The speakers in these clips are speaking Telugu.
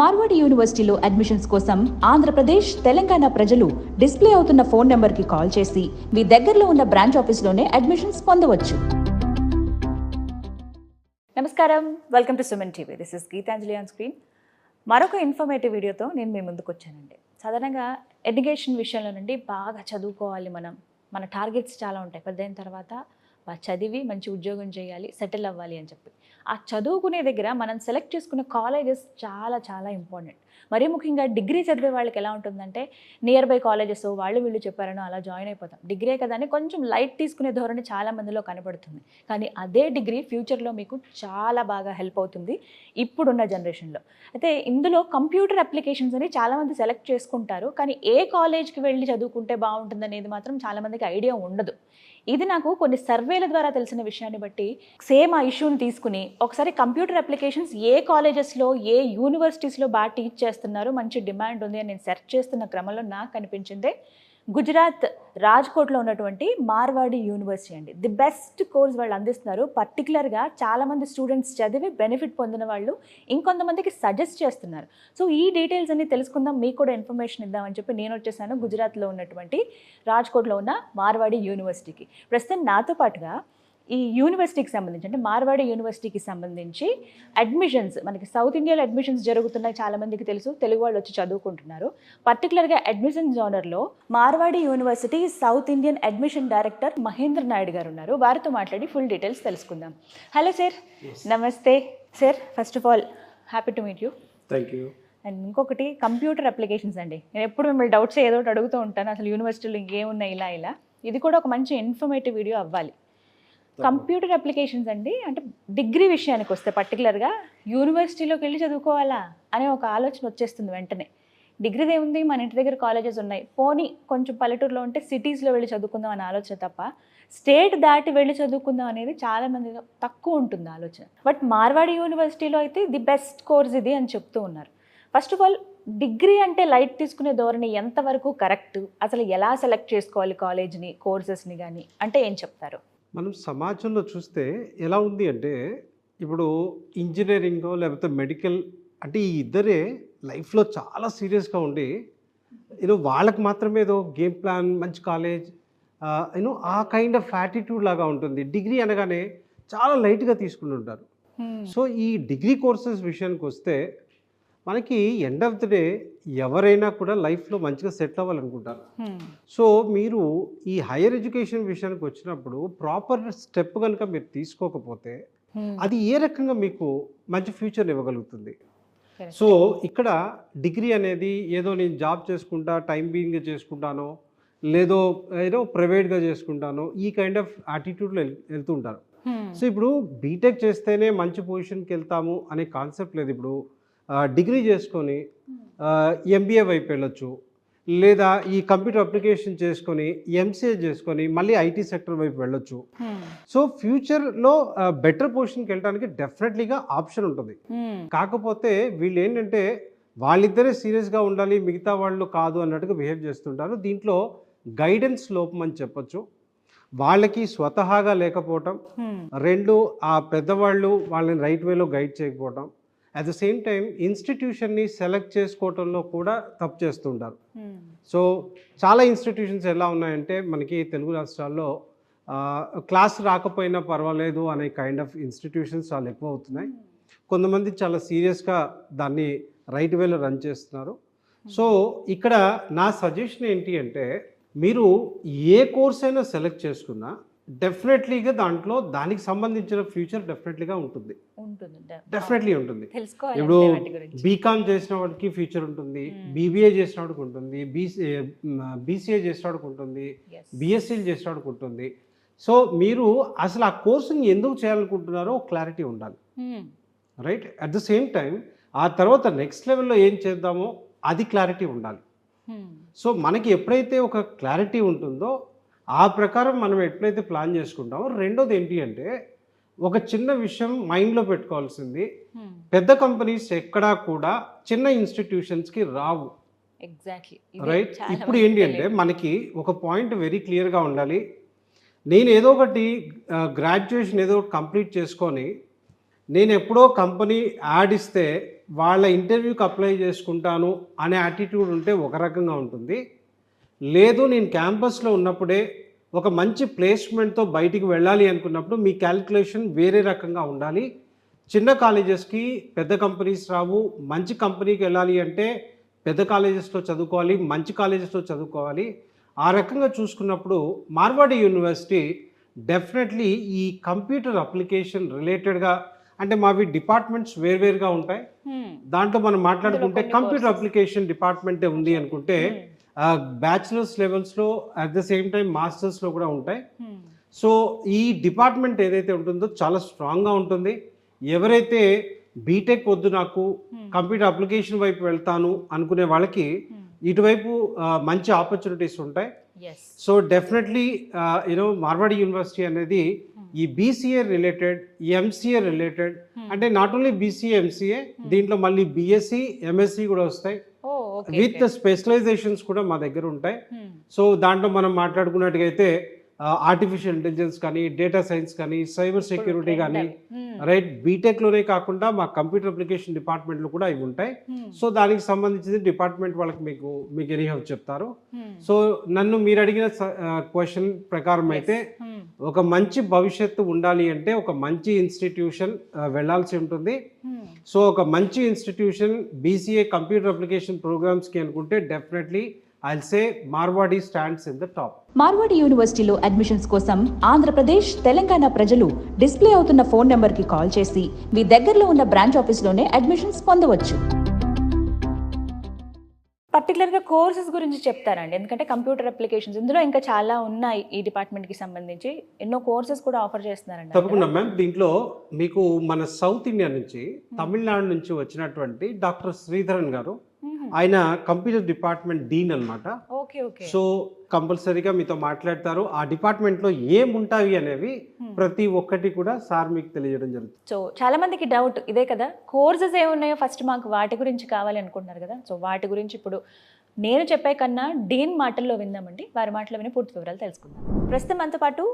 మార్వాడి యూనివర్సిటీలో అడ్మిషన్స్ కోసం ఆంధ్రప్రదేశ్, తెలంగాణ ప్రజలు డిస్ప్లే అవుతున్న ఫోన్ నెంబర్కి కాల్ చేసి మీ దగ్గరలో ఉన్న బ్రాంచ్ ఆఫీస్లోనే అడ్మిషన్స్ పొందవచ్చు. నమస్కారం, welcome to Suman TV. This is Geetanjali on screen. మరొక ఇన్ఫర్మేటివ్ వీడియోతో నేను మీ ముందుకు వచ్చానండి. సాధారణంగా ఎడ్యుకేషన్ విషయంలో నుండి బాగా చదువుకోవాలి, మన టార్గెట్స్ చాలా ఉంటాయి. పెద్దయిన తర్వాత చదివి మంచి ఉద్యోగం చేయాలి, సెటిల్ అవ్వాలి అని చెప్పి. ఆ చదువుకునే దగ్గర మనం సెలెక్ట్ చేసుకునే కాలేజెస్ చాలా చాలా ఇంపార్టెంట్. మరీ ముఖ్యంగా డిగ్రీ చదివే వాళ్ళకి ఎలా ఉంటుందంటే, నియర్ బై కాలేజెస్ వాళ్ళు వీళ్ళు చెప్పారనో అలా జాయిన్ అయిపోతాం. డిగ్రీ కదా అని కొంచెం లైట్ తీసుకునే ధోరణి చాలా మందిలో కనబడుతుంది. కానీ అదే డిగ్రీ ఫ్యూచర్లో మీకు చాలా బాగా హెల్ప్ అవుతుంది ఇప్పుడున్న జనరేషన్లో. అయితే ఇందులో కంప్యూటర్ అప్లికేషన్స్ అని చాలామంది సెలెక్ట్ చేసుకుంటారు. కానీ ఏ కాలేజ్కి వెళ్ళి చదువుకుంటే బాగుంటుంది అనేది మాత్రం చాలామందికి ఐడియా ఉండదు. ఇది నాకు కొన్ని సర్వేల ద్వారా తెలిసిన విషయాన్ని బట్టి సేమ్ ఆ ఇష్యూని తీసుకుని ఒకసారి కంప్యూటర్ అప్లికేషన్స్ ఏ కాలేజెస్లో, ఏ యూనివర్సిటీస్లో బాగా టీచ్ చేస్తున్నారు, మంచి డిమాండ్ ఉంది అని నేను సెర్చ్ చేస్తున్న క్రమంలో నాకు కనిపించిందే గుజరాత్ రాజ్కోట్లో ఉన్నటువంటి మార్వాడి యూనివర్సిటీ అండి. ది బెస్ట్ కోర్స్ వాళ్ళు అందిస్తున్నారు. పర్టికులర్గా చాలామంది స్టూడెంట్స్ చదివి బెనిఫిట్ పొందిన వాళ్ళు ఇంకొంతమందికి సజెస్ట్ చేస్తున్నారు. సో ఈ డీటెయిల్స్ అన్ని తెలుసుకుందాం, మీకు కూడా ఇన్ఫర్మేషన్ ఇద్దామని చెప్పి నేను వచ్చేసాను గుజరాత్లో ఉన్నటువంటి రాజ్కోట్లో ఉన్న మార్వాడి యూనివర్సిటీకి. ప్రస్తుతం నాతో పాటుగా ఈ యూనివర్సిటీకి సంబంధించి, అంటే మార్వాడి యూనివర్సిటీకి సంబంధించి అడ్మిషన్స్, మనకి సౌత్ ఇండియాలో అడ్మిషన్స్ జరుగుతున్నాయి, చాలామందికి తెలుసు, తెలుగు వాళ్ళు వచ్చి చదువుకుంటున్నారు. పర్టికులర్గా అడ్మిషన్ జోనర్లో Marwadi university south Indian admission director Mahendra Naidu garu ఉన్నారు. వారితో మాట్లాడి ఫుల్ డీటెయిల్స్ తెలుసుకుందాం. హలో సార్, నమస్తే sir. First of all happy to meet you. Thank you. And ఇంకొకటి కంప్యూటర్ అప్లికేషన్స్ అండి. నేను ఎప్పుడు మిమ్మల్ని డౌట్స్ ఏదో ఒకటి అడుగుతూ ఉంటాను, అసలు యూనివర్సిటీలో ఇంకేమున్నాయి ఇలా. ఇది కూడా ఒక మంచి ఇన్ఫర్మేటివ్ వీడియో అవ్వాలి. కంప్యూటర్ అప్లికేషన్స్ అండి, అంటే డిగ్రీ విషయానికి వస్తే పర్టికులర్గా యూనివర్సిటీలోకి వెళ్ళి చదువుకోవాలా అనే ఒక ఆలోచన వచ్చేస్తుంది వెంటనే. డిగ్రీది ఏముంది, మన ఇంటి దగ్గర కాలేజెస్ ఉన్నాయి, పోనీ కొంచెం పల్లెటూరులో ఉంటే సిటీస్లో వెళ్ళి చదువుకుందాం అనే ఆలోచన తప్ప స్టేట్ దాటి వెళ్ళి చదువుకుందాం అనేది చాలా మంది తక్కువ ఉంటుంది ఆలోచన. బట్ మార్వాడి యూనివర్సిటీలో అయితే ది బెస్ట్ కోర్స్ ఇది అని చెప్తూ ఉన్నారు. ఫస్ట్ ఆఫ్ ఆల్, డిగ్రీ అంటే లైట్ తీసుకునే ధోరణి ఎంతవరకు కరెక్ట్, అసలు ఎలా సెలెక్ట్ చేసుకోవాలి కాలేజ్ని, కోర్సెస్ని కానీ అంటే ఏం చెప్తారు? మనం సమాజంలో చూస్తే ఎలా ఉంది అంటే, ఇప్పుడు ఇంజనీరింగ్ లేకపోతే మెడికల్ అంటే ఈ ఇద్దరే లైఫ్లో చాలా సీరియస్గా ఉండి వాళ్ళకి మాత్రమే ఏదో గేమ్ ప్లాన్, మంచి కాలేజ్, ఆ కైండ్ ఆఫ్ యాటిట్యూడ్ లాగా ఉంటుంది. డిగ్రీ అనగానే చాలా లైట్గా తీసుకుంటుంటారు. సో ఈ డిగ్రీ కోర్సెస్ విషయానికి వస్తే మనకి ఎండ్ ఆఫ్ ది డే ఎవరైనా కూడా లైఫ్లో మంచిగా సెటిల్ అవ్వాలనుకుంటారు. సో మీరు ఈ హైయర్ ఎడ్యుకేషన్ విషయానికి వచ్చినప్పుడు ప్రాపర్ స్టెప్ కనుక మీరు తీసుకోకపోతే అది ఏ రకంగా మీకు మంచి ఫ్యూచర్ ఇవ్వగలుగుతుంది. సో ఇక్కడ డిగ్రీ అనేది ఏదో నేను జాబ్ చేసుకుంటా, టైం బీయింగ్గా చేసుకుంటానో, ఏదో ప్రైవేట్గా చేసుకుంటానో, ఈ కైండ్ ఆఫ్ యాటిట్యూడ్లో వెళ్తుంటారు. సో ఇప్పుడు బీటెక్ చేస్తేనే మంచి పొజిషన్కి వెళ్తాము అనే కాన్సెప్ట్ లేదు. ఇప్పుడు డిగ్రీ చేసుకొని ఎంబీఏ వైపు వెళ్ళొచ్చు, లేదా ఈ కంప్యూటర్ అప్లికేషన్ చేసుకొని ఎంసీఏ చేసుకొని మళ్ళీ ఐటీ సెక్టర్ వైపు వెళ్ళొచ్చు. సో ఫ్యూచర్లో బెటర్ పొజిషన్కి వెళ్ళడానికి డెఫినెట్లీగా ఆప్షన్ ఉంటుంది. కాకపోతే వీళ్ళు ఏంటంటే వాళ్ళిద్దరే సీరియస్గా ఉండాలి, మిగతా వాళ్ళు కాదు అన్నట్టుగా బిహేవ్ చేస్తుంటారు. దీంట్లో గైడెన్స్ లోపం అని చెప్పొచ్చు. వాళ్ళకి స్వతహాగా లేకపోవటం, రెండు ఆ పెద్దవాళ్ళు వాళ్ళని రైట్ వేలో గైడ్ చేయకపోవటం, అట్ ద సేమ్ టైం ఇన్స్టిట్యూషన్ని సెలెక్ట్ చేసుకోవటంలో కూడా తప్పు చేస్తుంటారు. సో చాలా ఇన్స్టిట్యూషన్స్ ఎలా ఉన్నాయంటే, మనకి తెలుగు రాష్ట్రాల్లో క్లాస్ రాకపోయినా పర్వాలేదు అనే కైండ్ ఆఫ్ ఇన్స్టిట్యూషన్స్ చాలా ఎక్కువ అవుతున్నాయి. కొంతమంది చాలా సీరియస్గా దాన్ని రైట్ వేలో రన్ చేస్తున్నారు. సో ఇక్కడ నా సజెషన్ ఏంటి అంటే, మీరు ఏ కోర్స్ అయినా సెలెక్ట్ చేసుకున్నా డెఫినెట్లీగా దాంట్లో దానికి సంబంధించిన ఫ్యూచర్ డెఫినెట్లీగా ఉంటుంది. డెఫినెట్లీ ఉంటుంది. ఇప్పుడు బీకామ్ చేసిన వాడికి ఫ్యూచర్ ఉంటుంది, బీబీఏ చేసిన వాడికి ఉంటుంది, బీసీఏ చేసిన వాడికి ఉంటుంది, బీఎస్సీలు చేసిన వాడికి ఉంటుంది. సో మీరు అసలు ఆ కోర్సుని ఎందుకు చేయాలనుకుంటున్నారో క్లారిటీ ఉండాలి, right? At the same time ఆ తర్వాత నెక్స్ట్ లెవెల్లో ఏం చేద్దామో అది క్లారిటీ ఉండాలి. సో మనకి ఎప్పుడైతే ఒక క్లారిటీ ఉంటుందో ఆ ప్రకారం మనం ఎట్లయితే ప్లాన్ చేసుకుంటామో. రెండోది ఏంటి అంటే, ఒక చిన్న విషయం మైండ్లో పెట్టుకోవాల్సింది, పెద్ద కంపెనీస్ ఎక్కడా కూడా చిన్న ఇన్స్టిట్యూషన్స్కి రావు. Exactly, right? ఇప్పుడు ఏంటి అంటే మనకి ఒక పాయింట్ వెరీ క్లియర్గా ఉండాలి. నేను ఏదో ఒకటి గ్రాడ్యుయేషన్ ఏదో ఒకటి కంప్లీట్ చేసుకొని నేను ఎప్పుడో కంపెనీ యాడ్ ఇస్తే వాళ్ళ ఇంటర్వ్యూకి అప్లై చేసుకుంటాను అనే యాటిట్యూడ్ ఉంటే ఒక రకంగా ఉంటుంది. లేదు నేను క్యాంపస్లో ఉన్నప్పుడే ఒక మంచి ప్లేస్మెంట్తో బయటికి వెళ్ళాలి అనుకున్నప్పుడు మీ క్యాలిక్యులేషన్ వేరే రకంగా ఉండాలి. చిన్న కాలేజెస్కి పెద్ద కంపెనీస్ రావు. మంచి కంపెనీకి వెళ్ళాలి అంటే పెద్ద కాలేజెస్లో చదువుకోవాలి, మంచి కాలేజెస్లో చదువుకోవాలి. ఆ రకంగా చూసుకున్నప్పుడు మార్వాడి యూనివర్సిటీ డెఫినెట్లీ ఈ కంప్యూటర్ అప్లికేషన్ రిలేటెడ్గా, అంటే మావి డిపార్ట్మెంట్స్ వేర్వేరుగా ఉంటాయి. దాంట్లో మనం మాట్లాడుకుంటే కంప్యూటర్ అప్లికేషన్ డిపార్ట్మెంటే ఉంది అనుకుంటే బ్యాచిలర్స్ లెవెల్స్లో అట్ ద సేమ్ టైం మాస్టర్స్లో కూడా ఉంటాయి. సో ఈ డిపార్ట్మెంట్ ఏదైతే ఉంటుందో చాలా స్ట్రాంగ్గా ఉంటుంది. ఎవరైతే బీటెక్ వద్దు నాకు కంప్యూటర్ అప్లికేషన్ వైపు వెళ్తాను అనుకునే వాళ్ళకి ఇటువైపు మంచి ఆపర్చునిటీస్ ఉంటాయి. సో డెఫినెట్లీ మార్వాడి యూనివర్సిటీ అనేది ఈ బీసీఏ రిలేటెడ్, ఎంసీఏ రిలేటెడ్, అంటే నాట్ ఓన్లీ బీసీఏ ఎంసీఏ, దీంట్లో మళ్ళీ బీఎస్సీ ఎంఎస్సీ కూడా వస్తాయి. విత్ స్పెషలైజేషన్స్ కూడా మా దగ్గర ఉంటాయి. సో దాంట్లో మనం మాట్లాడుకున్నట్టుగైతే ఆర్టిఫిషియల్ ఇంటెలిజెన్స్ కానీ, డేటా సైన్స్ కానీ, సైబర్ సెక్యూరిటీ కానీ, రైట్, బీటెక్లోనే కాకుండా మా కంప్యూటర్ అప్లికేషన్ డిపార్ట్మెంట్లో కూడా ఇవి ఉంటాయి. సో దానికి సంబంధించిన డిపార్ట్మెంట్ వాళ్ళకి మీకు ఎనీహౌ చెప్తారు. సో నన్ను మీరు అడిగిన క్వశ్చన్ ప్రకారం అయితే ఒక మంచి భవిష్యత్తు ఉండాలి అంటే ఒక మంచి ఇన్స్టిట్యూషన్ వెళ్ళాల్సి ఉంటుంది. సో ఒక మంచి ఇన్స్టిట్యూషన్ బీసీఏ కంప్యూటర్ అప్లికేషన్ ప్రోగ్రామ్స్కి అనుకుంటే definitely I'll say Marwadi stands in the top. Marwadi యూనివర్సిటీలో అడ్మిషన్స్ కోసం ఆంధ్రప్రదేశ్, తెలంగాణ ప్రజలు డిస్ప్లే అవుతున్న ఫోన్ నెంబర్కి కాల్ చేసి మీ దగ్గరలో ఉన్న బ్రాంచ్ ఆఫీస్లోనే అడ్మిషన్స్ పొందవచ్చు. పర్టికులర్గా కోర్సెస్ గురించి చెప్తారండి, ఎందుకంటే కంప్యూటర్ అప్లికేషన్స్ ఇందులో ఇంకా చాలా ఉన్నాయి. ఈ డిపార్ట్మెంట్కి సంబంధించి ఎన్నో కోర్సెస్ కూడా ఆఫర్ చేస్తున్నారండి. తప్పకుండా మ్యామ్. దీంట్లో మీకు మన సౌత్ ఇండియా నుంచి, తమిళనాడు నుంచి వచ్చినటువంటి డాక్టర్ శ్రీధరన్ గారు, ఆయన కంప్యూటర్ డిపార్ట్మెంట్ డీన్ అనమాట. సో కంపల్సరీగా మీతో మాట్లాడతారు. ఆ డిపార్ట్మెంట్లో ఏముంటాయి అనేవి ప్రతి ఒక్కటి కూడా సార్ మీకు తెలియజేయడం జరుగుతుంది. సో చాలా మందికి డౌట్ ఇదే కదా, కోర్సెస్ ఏమున్నాయో ఫస్ట్ మాకు వాటి గురించి కావాలి అనుకుంటున్నారు కదా. సో వాటి గురించి ఇప్పుడు నేను చెప్పే కన్నా డీన్ మాటల్లో విందామండి. వారి మాటలో విని పూర్తి వివరాలు తెలుసుకుందాం. ప్రస్తుతం మనతో పాటు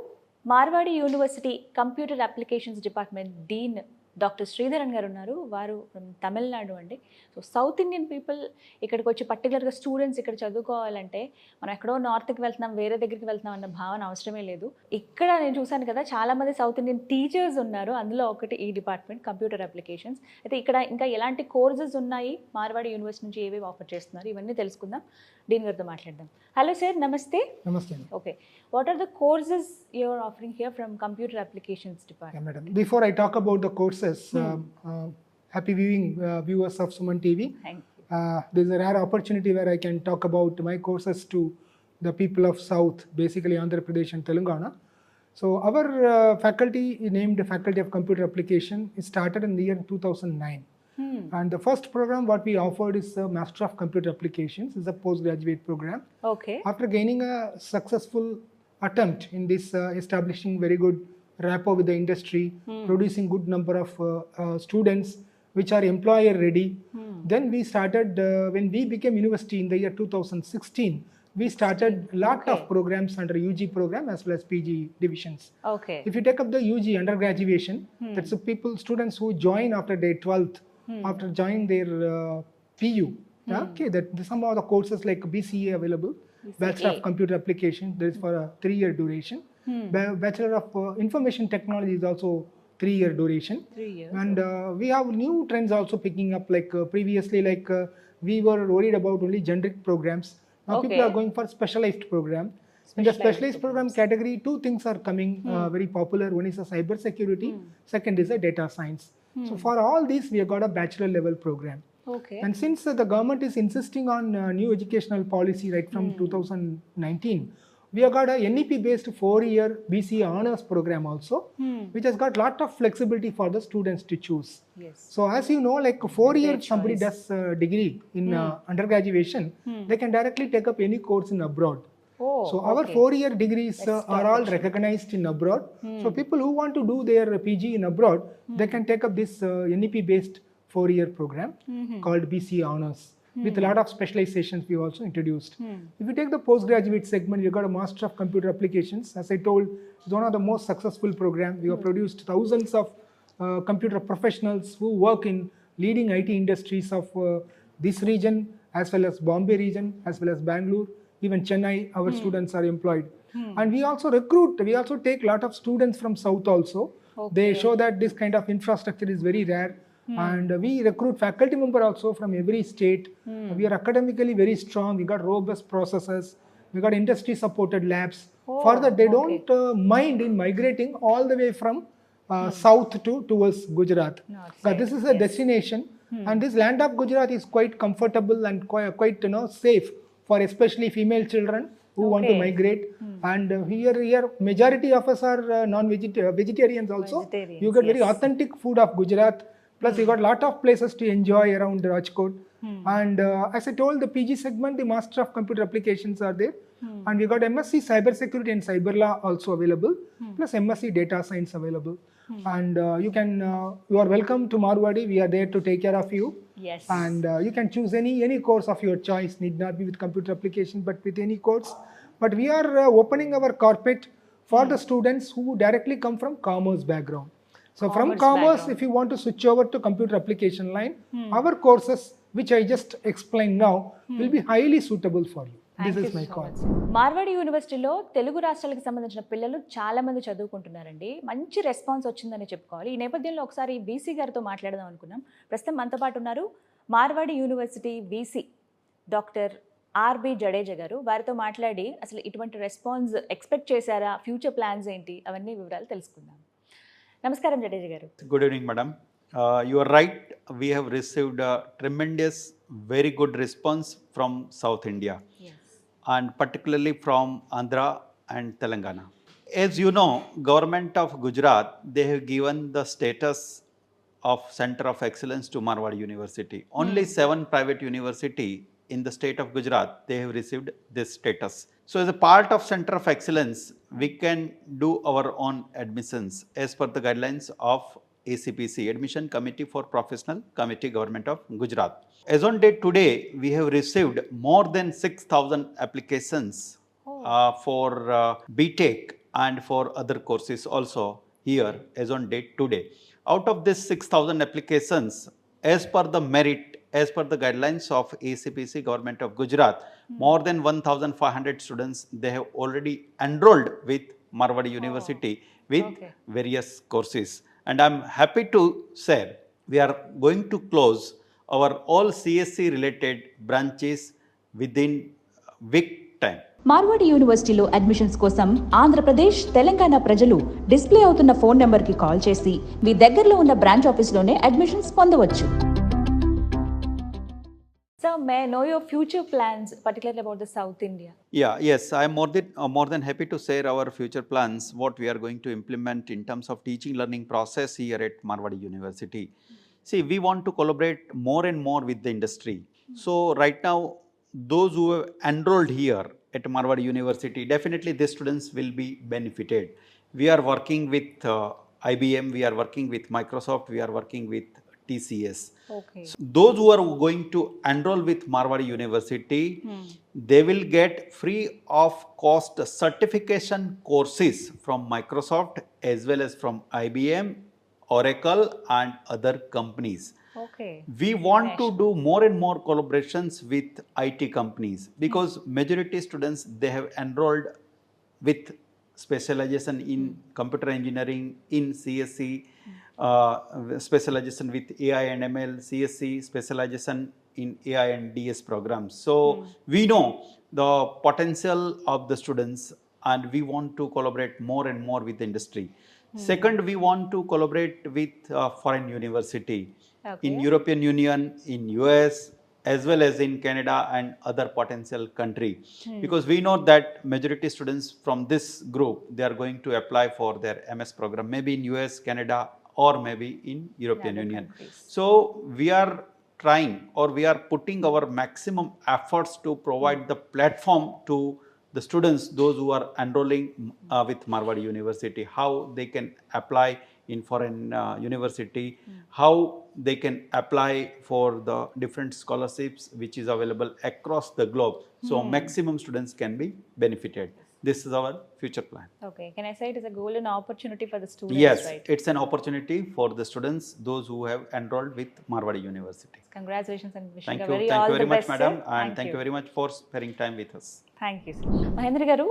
Marwadi university computer applications department dean doctor Sridharan గారు ఉన్నారు. వారు ఫ్రమ్ తమిళనాడు అండి. సో సౌత్ ఇండియన్ పీపుల్ ఇక్కడికి వచ్చి పర్టికులర్గా స్టూడెంట్స్ ఇక్కడ చదువుకోవాలంటే మనం ఎక్కడో నార్త్కి వెళ్తున్నాం, వేరే దగ్గరికి వెళ్తున్నాం అన్న భావన అవసరమే లేదు. ఇక్కడ నేను చూశాను కదా, చాలామంది సౌత్ ఇండియన్ టీచర్స్ ఉన్నారు. అందులో ఒకటి ఈ డిపార్ట్మెంట్ కంప్యూటర్ అప్లికేషన్స్. అయితే ఇక్కడ ఇంకా ఎలాంటి కోర్సెస్ ఉన్నాయి, మార్వాడి యూనివర్సిటీ నుంచి ఏవేవి ఆఫర్ చేస్తున్నారు, ఇవన్నీ తెలుసుకుందాం. డీన్ గారితో మాట్లాడదాం. హలో సార్, నమస్తే. నమస్తే. Okay, what are the courses you are offering here from computer applications department? Yeah, madam. Before I talk about the courses, happy viewing viewers of Suman TV. Thank you. There is a rare opportunity where I can talk about my courses to the people of South, basically Andhra Pradesh and Telangana. So our faculty named Faculty of Computer Application is started in the year 2009. And the first program what we offered is Master of Computer Applications. It's a postgraduate program. Okay. After gaining a successful attempt in this establishing very good rapport with the industry, producing good number of students which are employer ready, then we started, when we became university in the year 2016, we started lot of programs under UG program as well as PG divisions. Okay. If you take up the UG undergraduation, that's the people, students who join after their 12th, after joining their PU. Okay, that some of the courses like BCA available, Bachelor of Computer Application, that is for a 3-year duration. Bachelor of Information Technology is also 3-year duration. 3 years. And we have new trends also picking up, like previously, like we were worried about only generic programs. Now people are going for specialized program. In the specialized program category, 2 things are coming very popular. One is a cyber security, second is a data science. So for all these, we have got a bachelor level program. Okay. And since the government is insisting on new educational policy right from 2019, we have got a NEP based 4-year BCA honors program also, which has got lot of flexibility for the students to choose. Yes. So as you know, like 4 years somebody does degree in undergraduation, they can directly take up any course in abroad. Oh, So our 4-year degrees are all recognized in abroad. So people who want to do their PG in abroad, they can take up this NEP based 4-year program called BCA honors. With a lot of specializations we also introduced. If you take the postgraduate segment, you got a Master of Computer Applications. As I told, it's one of the most successful program. We have produced thousands of computer professionals who work in leading IT industries of this region, as well as Bombay region, as well as Bangalore, even Chennai, our students are employed. And we also take a lot of students from South also. They show that this kind of infrastructure is very rare. And we recruit faculty member also from every state. We are academically very strong. We got robust processes. We got industry supported labs. Further, they don't mind in migrating all the way from south towards Gujarat. This is a destination, and this land of Gujarat is quite comfortable and quite safe for especially female children who want to migrate. And here majority of us are vegetarians also. You get very authentic food of Gujarat. Plus, you got a lot of places to enjoy around Rajkot. And as I told, the PG segment, the Master of Computer Applications are there. And we got MSc Cyber Security and Cyber Law also available. Plus MSc Data Science available. And you are welcome to Marwadi. We are there to take care of you. Yes. And you can choose any course of your choice. Need not be with computer application, but with any course. But we are opening our carpet for the students who directly come from commerce background. So from commerce, if you want to switch over to computer application line, our courses, which I just explained now, will be highly suitable for you. This is my call. Marwadi యూనివర్సిటీలో తెలుగు రాష్ట్రాలకు సంబంధించిన పిల్లలు చాలా మంది చదువుకుంటున్నారండి. మంచి రెస్పాన్స్ వచ్చిందని చెప్పుకోవాలి. ఈ నేపథ్యంలో ఒకసారి బీసీ గారితో మాట్లాడదాం అనుకున్నాం. ప్రస్తుతం మనతో పాటు ఉన్నారు Marwadi university VC doctor RB Jadeja garu. వారితో మాట్లాడి అసలు ఇటువంటి రెస్పాన్స్ ఎక్స్పెక్ట్ చేశారా, ఫ్యూచర్ ప్లాన్స్ ఏంటి, అవన్నీ వివరాలు తెలుసుకుందాం. నమస్కారం జడేజా గారు. Good evening, madam. You are right. We have received a tremendous, very good response from South India, and particularly from Andhra and Telangana. As you know, government of Gujarat, they have given the status of Center of Excellence to Marwadi University. Only 7 private university in the state of Gujarat, they have received this status. So as a part of Center of Excellence, we can do our own admissions as per the guidelines of ACPC, Admission Committee for Professional Committee, Government of Gujarat. As on date today, we have received more than 6,000 applications for BTech and for other courses also here as on date today. Out of this 6,000 applications, as per the merit, as per the guidelines of ACPC, Government of Gujarat, more than 1,500 students, they have already enrolled with Marwadi University with various courses. And I'm happy to say we are going to close our all CSC related branches within week time. Marwadi యూనివర్సిటీలో అడ్మిషన్స్ కోసం ఆంధ్రప్రదేశ్, తెలంగాణ ప్రజలు డిస్ప్లే అవుతున్న ఫోన్ నెంబర్కి కాల్ చేసి మీ దగ్గరలో ఉన్న బ్రాంచ్ ఆఫీస్లోనే అడ్మిషన్స్ పొందవచ్చు. So may I know your future plans, particularly about the South India? Yes, I am more than happy to share our future plans, what we are going to implement in terms of teaching learning process here at Marwadi University. See, we want to collaborate more and more with the industry. So right now, those who have enrolled here at Marwadi University, definitely these students will be benefited. We are working with IBM, we are working with Microsoft, we are working with TCS. Okay. So those who are going to enroll with Marwadi University, they will get free of cost certification courses from Microsoft as well as from IBM, Oracle and other companies. Okay. We want to do more and more collaborations with IT companies because majority students, they have enrolled with specialization in computer engineering, in CSC, specialization with AI and ML, CSC, specialization in AI and DS programs. So we know the potential of the students and we want to collaborate more and more with the industry. Second, we want to collaborate with foreign university in European Union, in US, as well as in Canada and other potential country. Because we know that majority students from this group, they are going to apply for their MS program, maybe in US, Canada, or maybe in European Union. So we are trying or we are putting our maximum efforts to provide the platform to the students, those who are enrolling with Marwadi University, how they can apply in foreign university, how they can apply for the different scholarships which is available across the globe. So maximum students can be benefited. This is our future plan. Okay, can I say it is a golden opportunity for the students, Yes, right? it's an opportunity for the students, those who have enrolled with Marwadi University. Congratulations and wishing Thank you you. very Thank all you very the much, best, madam. sir. And thank you very much for sparing time with us. Thank you sir. Mahendra garu,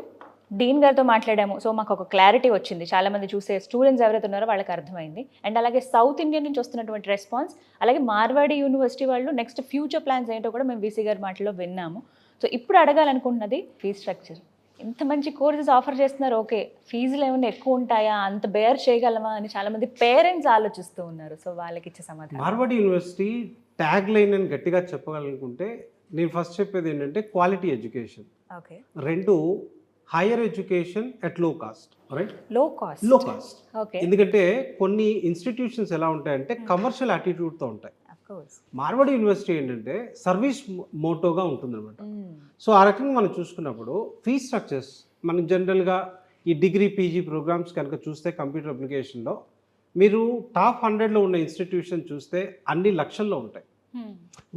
dean గారితో మాట్లాడాము. సో మాకు ఒక క్లారిటీ వచ్చింది. చాలా మంది చూసే స్టూడెంట్స్ ఎవరైతే ఉన్నారో వాళ్ళకి అర్థమైంది. అండ్ అలాగే సౌత్ ఇండియన్ నుంచి వస్తున్నటువంటి రెస్పాన్స్, అలాగే మార్వాడి యూనివర్సిటీ వాళ్ళు నెక్స్ట్ ఫ్యూచర్ ప్లాన్స్ ఏంటో కూడా మేము వీసీ గారి మాటలో విన్నాము. సో ఇప్పుడు అడగాలనుకుంటున్నది ఫీజ్ స్ట్రక్చర్. ఇంత మంచి కోర్సెస్ ఆఫర్ చేస్తున్నారు, ఓకే, ఫీజులు ఏమైనా ఎక్కువ ఉంటాయా, అంత బేర్ చేయగలమా అని చాలా మంది పేరెంట్స్ ఆలోచిస్తూ ఉన్నారు. సో వాళ్ళకి ఇచ్చే సమాధానం. మార్వాడి యూనివర్సిటీ ట్యాగ్ లైన్ అని గట్టిగా చెప్పగలనుకుంటే నేను ఫస్ట్ చెప్పేది ఏంటంటే quality education, okay, 2 higher education at low cost, right? Low cost. Low cost. Okay, ఎందుకంటే కొన్ని ఇన్స్టిట్యూషన్స్ ఎలా ఉంటాయంటే కమర్షియల్ యాటిట్యూడ్తో ఉంటాయి. Of course. మార్వాడి యూనివర్సిటీ ఏంటంటే సర్వీస్ మోటోగా ఉంటుందన్నమాట. సో ఆ రకంగా మనం చూసుకున్నప్పుడు ఫీజ్ స్ట్రక్చర్స్ మనం జనరల్గా ఈ డిగ్రీ పీజీ ప్రోగ్రామ్స్ కనుక చూస్తే కంప్యూటర్ అప్లికేషన్లో మీరు టాప్ 100లో ఉన్న ఇన్స్టిట్యూషన్ చూస్తే అన్ని లక్షల్లో ఉంటాయి.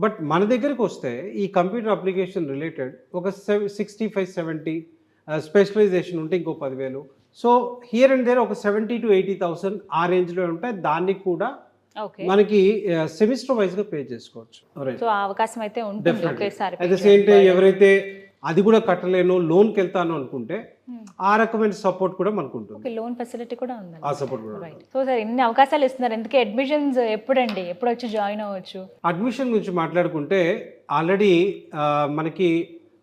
బట్ మన దగ్గరికి వస్తే ఈ కంప్యూటర్ అప్లికేషన్ రిలేటెడ్ ఒక 65-70 స్పెషలైజేషన్ ఉంటే ఇంకో 10,000. సో హియర్ అండ్ దేర్ ఒక 70,000 to 80,000 ఆ రేంజ్లో ఉంటాయి. దానికి కూడా ఓకే, మనకి సెమిస్టర్ వైజ్గా పే చేసుకోవచ్చు. సో ఆ అవకాశం అయితే ఉంటుంది ఒకేసారి. అట్ ద సేమ్ టైం ఎవరైతే అది కూడా కట్టలేను లోన్కి వెళ్తాను అనుకుంటే ఆ రకమైన సపోర్ట్ కూడా మనకు ఉంటుంది. ఓకే, లోన్ ఫెసిలిటీ కూడా ఉంది. ఆ సపోర్ట్ కూడా రైట్. సో సార్, ఇన్ని అవకాశాలు ఇస్తున్నారు, ఎందుకే అడ్మిషన్స్ ఎప్పుడండి, ఎప్పుడు వచ్చి జాయిన్ అవ్వచ్చు? అడ్మిషన్ గురించి మాట్లాడుకుంటే ఆల్రెడీ మనకి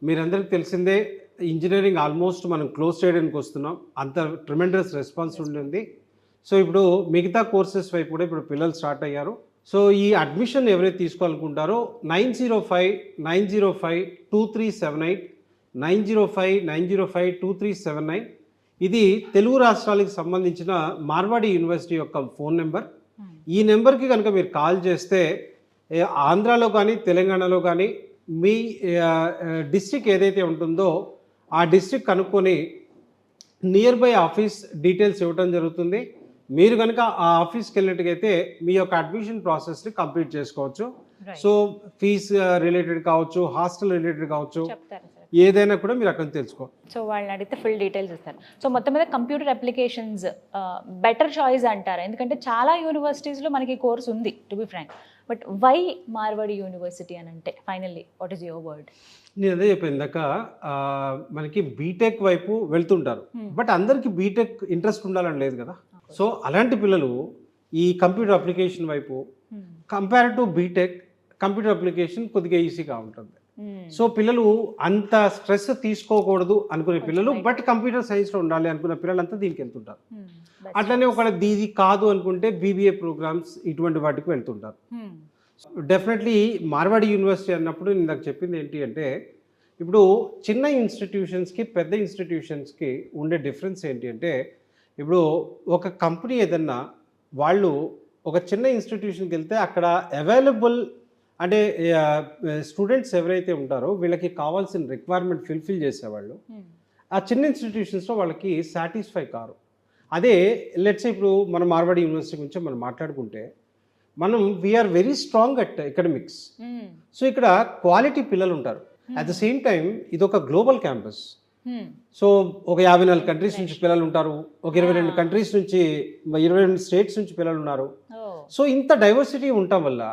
మీరందరికీ తెలిసిందే, ఇంజనీరింగ్ ఆల్మోస్ట్ మనం క్లోజ్ చేయడానికి వస్తున్నాం. అంత ట్రిమెండస్ రెస్పాన్స్ ఉంటుంది. సో ఇప్పుడు మిగతా కోర్సెస్ వైపు కూడా ఇప్పుడు పిల్లలు స్టార్ట్ అయ్యారు. సో ఈ అడ్మిషన్ ఎవరైతే తీసుకోవాలనుకుంటారో 905-905-2378, 905-905-2379 ఇది తెలుగు రాష్ట్రాలకు సంబంధించిన మార్వాడి యూనివర్సిటీ యొక్క ఫోన్ నెంబర్. ఈ నెంబర్కి కనుక మీరు కాల్ చేస్తే ఆంధ్రాలో కానీ తెలంగాణలో కానీ మీ డిస్ట్రిక్ట్ ఏదైతే ఉంటుందో ఆ డిస్ట్రిక్ట్ కనుక్కొని నియర్ బై ఆఫీస్ డీటెయిల్స్ ఇవ్వడం జరుగుతుంది. మీరు కనుక ఆ ఆఫీస్కి వెళ్ళినట్టుగైతే మీ యొక్క అడ్మిషన్ ప్రాసెస్ని కంప్లీట్ చేసుకోవచ్చు. సో ఫీజ్ రిలేటెడ్ కావచ్చు, హాస్టల్ రిలేటెడ్ కావచ్చు, ఏదైనా కూడా మీరు అక్కడ తెలుసుకోవచ్చు. సో వాళ్ళని అడిగితే ఫుల్ డీటెయిల్స్ ఇస్తారు. సో మొత్తం మీద కంప్యూటర్ అప్లికేషన్స్ బెటర్ చాయిస్ అంటారు, ఎందుకంటే చాలా యూనివర్సిటీస్లో మనకి కోర్స్ ఉంది, to be frank. But why Marwadi university అని అంటే finally what is your word? నేను అదే చెప్పాను ఇందాక, మనకి బీటెక్ వైపు వెళ్తుంటారు, బట్ అందరికీ బీటెక్ ఇంట్రెస్ట్ ఉండాలని లేదు కదా. సో అలాంటి పిల్లలు ఈ కంప్యూటర్ అప్లికేషన్ వైపు compare to BTech computer application కొద్దిగా ఈజీగా ఉంటుంది. సో పిల్లలు అంత స్ట్రెస్ తీసుకోకూడదు అనుకునే పిల్లలు, బట్ కంప్యూటర్ సైన్స్లో ఉండాలి అనుకునే పిల్లలంతా దీనికి వెళ్తుంటారు. అట్లనే ఒకవేళ దీది కాదు అనుకుంటే బీబీఏ ప్రోగ్రామ్స్ ఇటువంటి వాటికి వెళ్తుంటారు. డెఫినెట్లీ మార్వాడి యూనివర్సిటీ అన్నప్పుడు నేను నాకు చెప్పింది ఏంటి అంటే, ఇప్పుడు చిన్న ఇన్స్టిట్యూషన్స్కి పెద్ద ఇన్స్టిట్యూషన్స్కి ఉండే డిఫరెన్స్ ఏంటి అంటే, ఇప్పుడు ఒక కంపెనీ ఏదన్నా వాళ్ళు ఒక చిన్న ఇన్స్టిట్యూషన్కి వెళ్తే అక్కడ అవైలబుల్ అంటే స్టూడెంట్స్ ఎవరైతే ఉంటారో వీళ్ళకి కావాల్సిన రిక్వైర్మెంట్ ఫుల్ఫిల్ చేసేవాళ్ళు ఆ చిన్న ఇన్స్టిట్యూషన్స్లో వాళ్ళకి సాటిస్ఫై కారు. అదే లెట్స్ ఇప్పుడు మన మార్వాడి యూనివర్సిటీ గురించి మనం మాట్లాడుకుంటే మనం we are very strong at academics. So ఇక్కడ క్వాలిటీ పిల్లలు ఉంటారు. అట్ ద సేమ్ టైం ఇది ఒక గ్లోబల్ క్యాంపస్. సో ఒక 54 కంట్రీస్ నుంచి పిల్లలు ఉంటారు, ఒక 22 కంట్రీస్ నుంచి 22 స్టేట్స్ నుంచి పిల్లలు ఉన్నారు. సో ఇంత డైవర్సిటీ ఉండటం వల్ల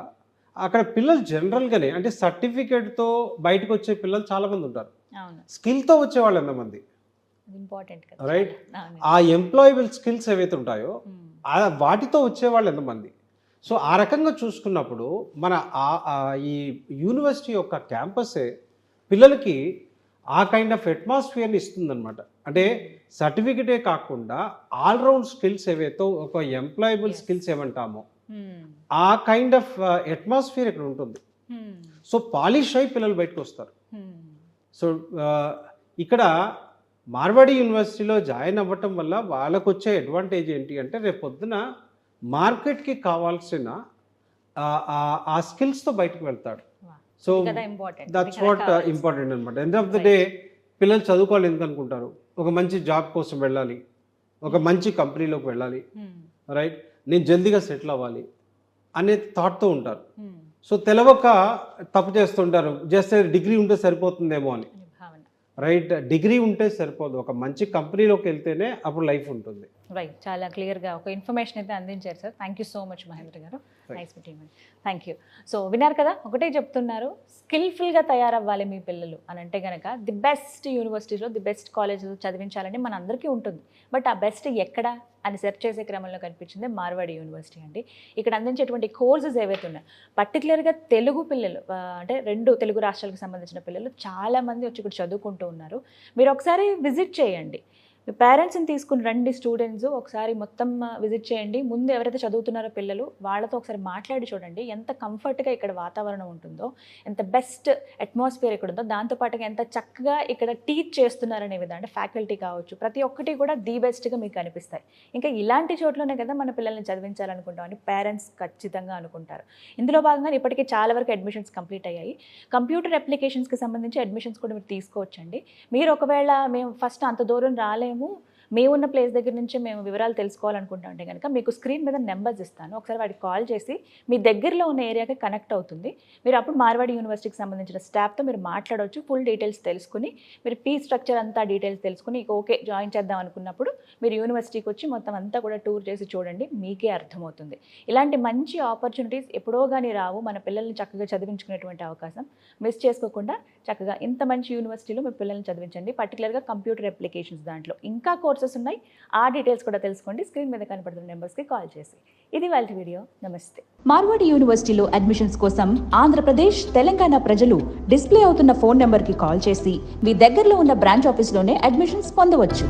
అక్కడ పిల్లలు జనరల్గానే అంటే సర్టిఫికేట్తో బయటకు వచ్చే పిల్లలు చాలామంది ఉంటారు, స్కిల్తో వచ్చేవాళ్ళు ఎంతమంది, రైట్? ఆ ఎంప్లాయబుల్ స్కిల్స్ ఏవైతే ఉంటాయో వాటితో వచ్చేవాళ్ళు ఎంతమంది. సో ఆ రకంగా చూసుకున్నప్పుడు మన ఈ యూనివర్సిటీ యొక్క క్యాంపసే పిల్లలకి ఆ కైండ్ ఆఫ్ అట్మాస్ఫియర్ని ఇస్తుందన్నమాట. అంటే సర్టిఫికేటే కాకుండా ఆల్రౌండ్ స్కిల్స్ ఏవైతే ఒక ఎంప్లాయబుల్ స్కిల్స్ ఏమంటామో ఆ కైండ్ ఆఫ్ అట్మాస్ఫియర్ ఇక్కడ ఉంటుంది. సో పాలిష్ అయి పిల్లలు బయటకు వస్తారు. సో ఇక్కడ మార్వాడి యూనివర్సిటీలో జాయిన్ అవ్వటం వల్ల వాళ్ళకు వచ్చే అడ్వాంటేజ్ ఏంటి అంటే, రేపు పొద్దున మార్కెట్కి కావాల్సిన ఆ స్కిల్స్తో బయటకు వెళ్తాడు. సో దట్స్ వాట్ ఇంపార్టెంట్ అనమాట. ఎండ్ ఆఫ్ ద డే పిల్లలు చదువుకోవాలి ఎందుకు అనుకుంటారు, ఒక మంచి జాబ్ కోసం వెళ్ళాలి, ఒక మంచి కంపెనీలోకి వెళ్ళాలి, రైట్, నేను జల్దీగా సెటిల్ అవ్వాలి అనే థాట్తో ఉంటారు. సో తెలవక తప్పు చేస్తుంటారు, జస్ట్ డిగ్రీ ఉంటే సరిపోతుందేమో అని. రైట్ డిగ్రీ ఉంటే సరిపోదు, ఒక మంచి కంపెనీలోకి వెళ్తేనే అప్పుడు లైఫ్ ఉంటుంది. రైట్, చాలా క్లియర్గా ఒక ఇన్ఫర్మేషన్ అయితే అందించారు sir. Thank you so much Mahendra garu. Nice meeting అండి. Thank you. సో విన్నారు కదా, ఒకటే చెప్తున్నారు, స్కిల్ఫుల్గా తయారవ్వాలి మీ పిల్లలు అని అంటే కనుక ది బెస్ట్ యూనివర్సిటీలో ది బెస్ట్ కాలేజెస్ చదివించాలని మన అందరికీ ఉంటుంది. బట్ ఆ బెస్ట్ ఎక్కడ అని సెర్చ్ చేసే క్రమంలో కనిపించింది మార్వాడి యూనివర్సిటీ అండి. ఇక్కడ అందించేటువంటి కోర్సెస్ ఏవైతే ఉన్నాయో పర్టికులర్గా తెలుగు పిల్లలు అంటే 2 తెలుగు రాష్ట్రాలకు సంబంధించిన పిల్లలు చాలామంది వచ్చి ఇక్కడ చదువుకుంటూ ఉన్నారు. మీరు ఒకసారి విజిట్ చేయండి, మీ పేరెంట్స్ని తీసుకుని రండి, స్టూడెంట్స్ ఒకసారి మొత్తం విజిట్ చేయండి. ముందు ఎవరైతే చదువుతున్నారో పిల్లలు వాళ్ళతో ఒకసారి మాట్లాడి చూడండి ఎంత కంఫర్ట్గా ఇక్కడ వాతావరణం ఉంటుందో, ఎంత బెస్ట్ అట్మాస్ఫియర్ ఇక్కడ ఉందో, దాంతోపాటుగా ఎంత చక్కగా ఇక్కడ టీచ్ చేస్తున్నారనే విధంగా అంటే ఫ్యాకల్టీ కావచ్చు ప్రతి ఒక్కటి కూడా ది బెస్ట్గా మీకు అనిపిస్తాయి. ఇంకా ఇలాంటి చోట్లోనే కదా మన పిల్లల్ని చదివించాలనుకుంటాం అని పేరెంట్స్ ఖచ్చితంగా అనుకుంటారు. ఇందులో భాగంగా ఇప్పటికీ చాలా వరకు అడ్మిషన్స్ కంప్లీట్ అయ్యాయి. కంప్యూటర్ అప్లికేషన్స్కి సంబంధించి అడ్మిషన్స్ కూడా మీరు తీసుకోవచ్చండి. మీరు ఒకవేళ మేము ఫస్ట్ అంత దూరం రాలేము, మేము ఉన్న ప్లేస్ దగ్గర నుంచి మేము వివరాలు తెలుసుకోవాలనుకుంటా అంటే కనుక మీకు స్క్రీన్ మీద నెంబర్స్ ఇస్తాను, ఒకసారి వాడికి కాల్ చేసి మీ దగ్గరలో ఉన్న ఏరియాకి కనెక్ట్ అవుతుంది. మీరు అప్పుడు మార్వాడి యూనివర్సిటీకి సంబంధించిన స్టాఫ్తో మీరు మాట్లాడవచ్చు, ఫుల్ డీటెయిల్స్ తెలుసుకుని మీరు ఫీ స్ట్రక్చర్ అంతా డీటెయిల్స్ తెలుసుకుని ఓకే జాయిన్ చేద్దాం అనుకున్నప్పుడు మీరు యూనివర్సిటీకి వచ్చి మొత్తం అంతా కూడా టూర్ చేసి చూడండి, మీకే అర్థమవుతుంది. ఇలాంటి మంచి ఆపర్చునిటీస్ ఎప్పుడో కానీ రావు. మన పిల్లల్ని చక్కగా చదివించుకునేటువంటి అవకాశం మిస్ చేసుకోకుండా చక్కగా ఇంత మంచి యూనివర్సిటీలో మీ పిల్లల్ని చదివించండి. పర్టికులర్గా కంప్యూటర్ అప్లికేషన్స్ దాంట్లో ఇంకా కోర్సెస్ ఉన్నాయి, ఆ డీటెయిల్స్ కూడా తెలుసుకోండి. స్క్రీన్ మీద కనపడుతున్న నెంబర్స్కి కాల్ చేసి. ఇది వాళ్ళ వీడియో. నమస్తే. మార్వాడి యూనివర్సిటీలో అడ్మిషన్స్ కోసం ఆంధ్రప్రదేశ్ తెలంగాణ ప్రజలు డిస్ప్లే అవుతున్న ఫోన్ నెంబర్కి కాల్ చేసి మీ దగ్గరలో ఉన్న బ్రాంచ్ ఆఫీస్లోనే అడ్మిషన్స్ పొందవచ్చు.